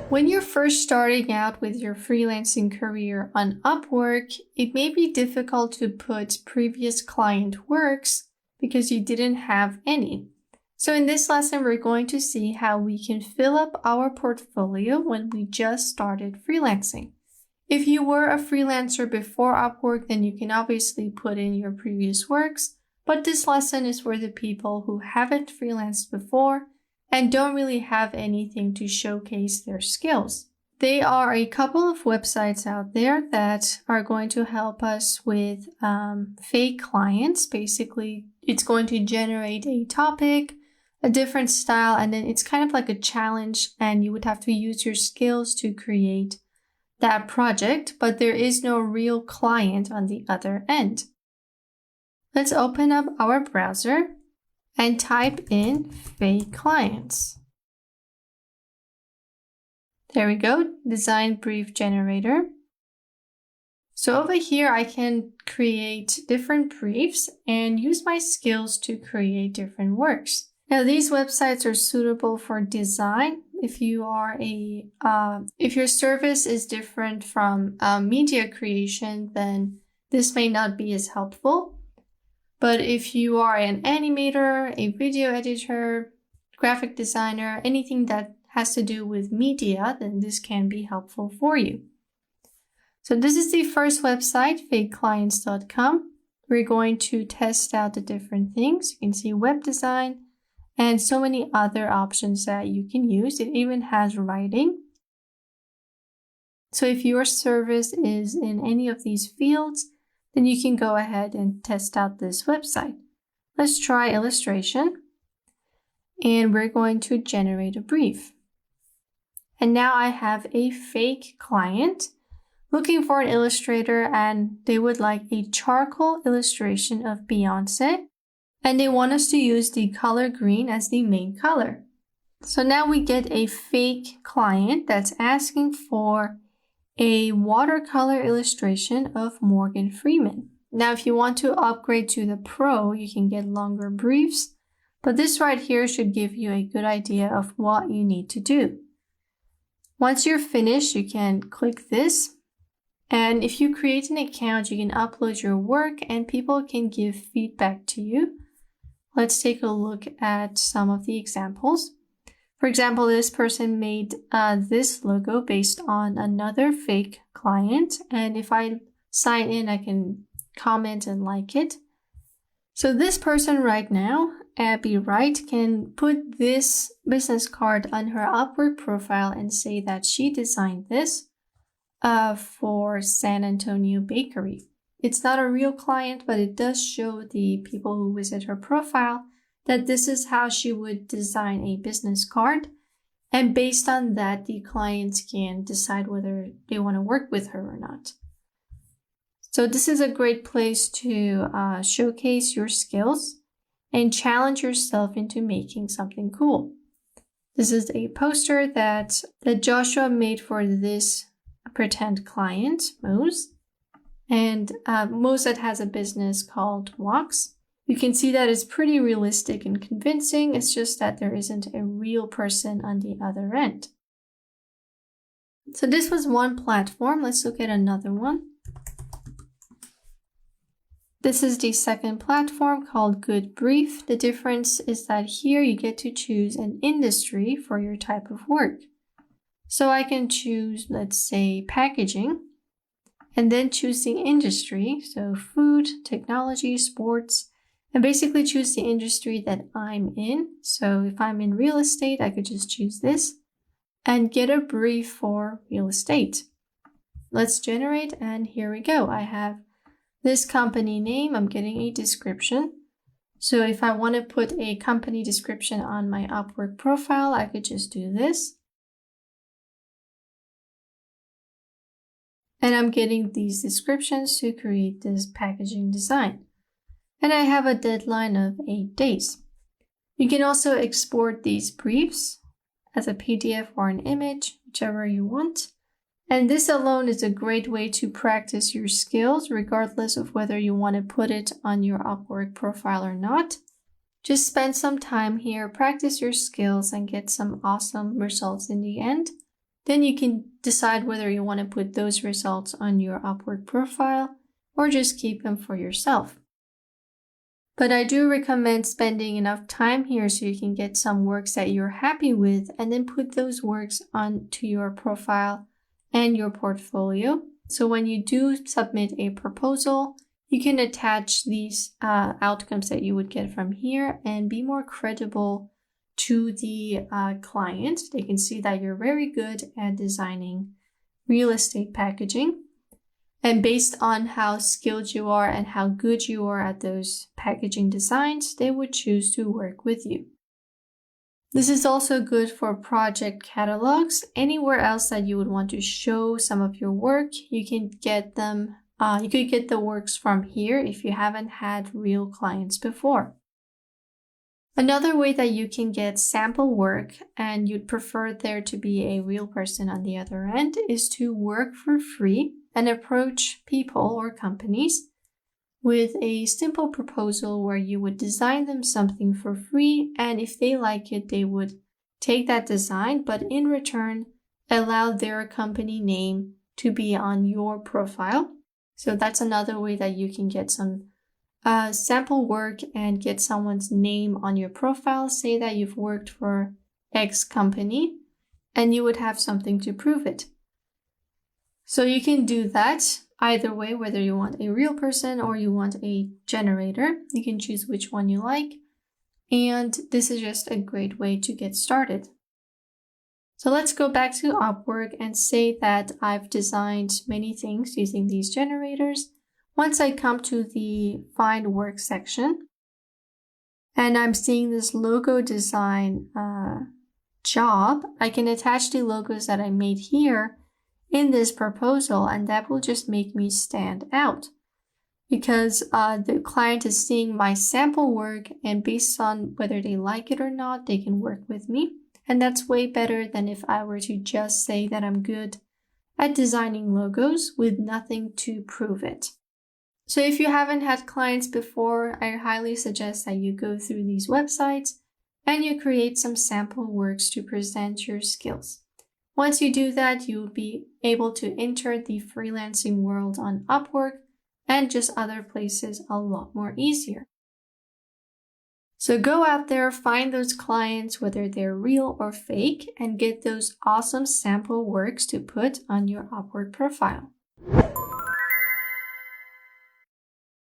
When you're first starting out with your freelancing career on Upwork, it may be difficult to put previous client works because you didn't have any. So in this lesson, we're going to see how we can fill up our portfolio when we just started freelancing. If you were a freelancer before Upwork, then you can obviously put in your previous works, but this lesson is for the people who haven't freelanced before and don't really have anything to showcase their skills. There are a couple of websites out there that are going to help us with fake clients. Basically, it's going to generate a topic, a different style, and then it's kind of like a challenge, and you would have to use your skills to create that project, but there is no real client on the other end. Let's open up our browser and type in fake clients. There we go, design brief generator. So over here, I can create different briefs and use my skills to create different works. Now, these websites are suitable for design. If you are if your service is different from media creation, then this may not be as helpful. But if you are an animator, a video editor, graphic designer, anything that has to do with media, then this can be helpful for you. So this is the first website, fakeclients.com. We're going to test out the different things. You can see web design and so many other options that you can use. It even has writing. So if your service is in any of these fields, then you can go ahead and test out this website. Let's try illustration. And we're going to generate a brief. And now I have a fake client looking for an illustrator, and they would like a charcoal illustration of Beyonce. And they want us to use the color green as the main color. So now we get a fake client that's asking for a watercolor illustration of Morgan Freeman. Now, if you want to upgrade to the Pro, you can get longer briefs, but this right here should give you a good idea of what you need to do. Once you're finished, you can click this, and if you create an account, you can upload your work and people can give feedback to you. Let's take a look at some of the examples. For example, this person made this logo based on another fake client. And if I sign in, I can comment and like it. So this person right now, Abby Wright, can put this business card on her Upwork profile and say that she designed this for San Antonio Bakery. It's not a real client, but it does show the people who visit her profile that this is how she would design a business card. And based on that, the clients can decide whether they want to work with her or not. So this is a great place to showcase your skills and challenge yourself into making something cool. This is a poster that Joshua made for this pretend client, Mose. And Mose has a business called Walks. You can see that it's pretty realistic and convincing. It's just that there isn't a real person on the other end. So this was one platform. Let's look at another one. This is the second platform called Good Brief. The difference is that here you get to choose an industry for your type of work. So I can choose, let's say, packaging, and then choose the industry. So food, technology, sports, and basically choose the industry that I'm in. So if I'm in real estate, I could just choose this and get a brief for real estate. Let's generate, and here we go. I have this company name. I'm getting a description. So if I want to put a company description on my Upwork profile, I could just do this. And I'm getting these descriptions to create this packaging design. And I have a deadline of 8 days. You can also export these briefs as a PDF or an image, whichever you want. And this alone is a great way to practice your skills, regardless of whether you want to put it on your Upwork profile or not. Just spend some time here, practice your skills, and get some awesome results in the end. Then you can decide whether you want to put those results on your Upwork profile or just keep them for yourself. But I do recommend spending enough time here so you can get some works that you're happy with and then put those works onto your profile and your portfolio. So when you do submit a proposal, you can attach these outcomes that you would get from here and be more credible to the client. They can see that you're very good at designing real estate packaging. And based on how skilled you are and how good you are at those packaging designs, they would choose to work with you. This is also good for project catalogs. Anywhere else that you would want to show some of your work, you can get them. You could get the works from here if you haven't had real clients before. Another way that you can get sample work and you'd prefer there to be a real person on the other end is to work for free and approach people or companies with a simple proposal where you would design them something for free, and if they like it, they would take that design, but in return, allow their company name to be on your profile. So that's another way that you can get some sample work and get someone's name on your profile. Say that you've worked for X company and you would have something to prove it. So you can do that either way, whether you want a real person or you want a generator. You can choose which one you like. And this is just a great way to get started. So let's go back to Upwork and say that I've designed many things using these generators. Once I come to the Find Work section, and I'm seeing this logo design job, I can attach the logos that I made here in this proposal, and that will just make me stand out because the client is seeing my sample work, and based on whether they like it or not, they can work with me. And that's way better than if I were to just say that I'm good at designing logos with nothing to prove it. So if you haven't had clients before, I highly suggest that you go through these websites and you create some sample works to present your skills. Once you do that, you'll be able to enter the freelancing world on Upwork and just other places a lot more easier. So go out there, find those clients, whether they're real or fake, and get those awesome sample works to put on your Upwork profile.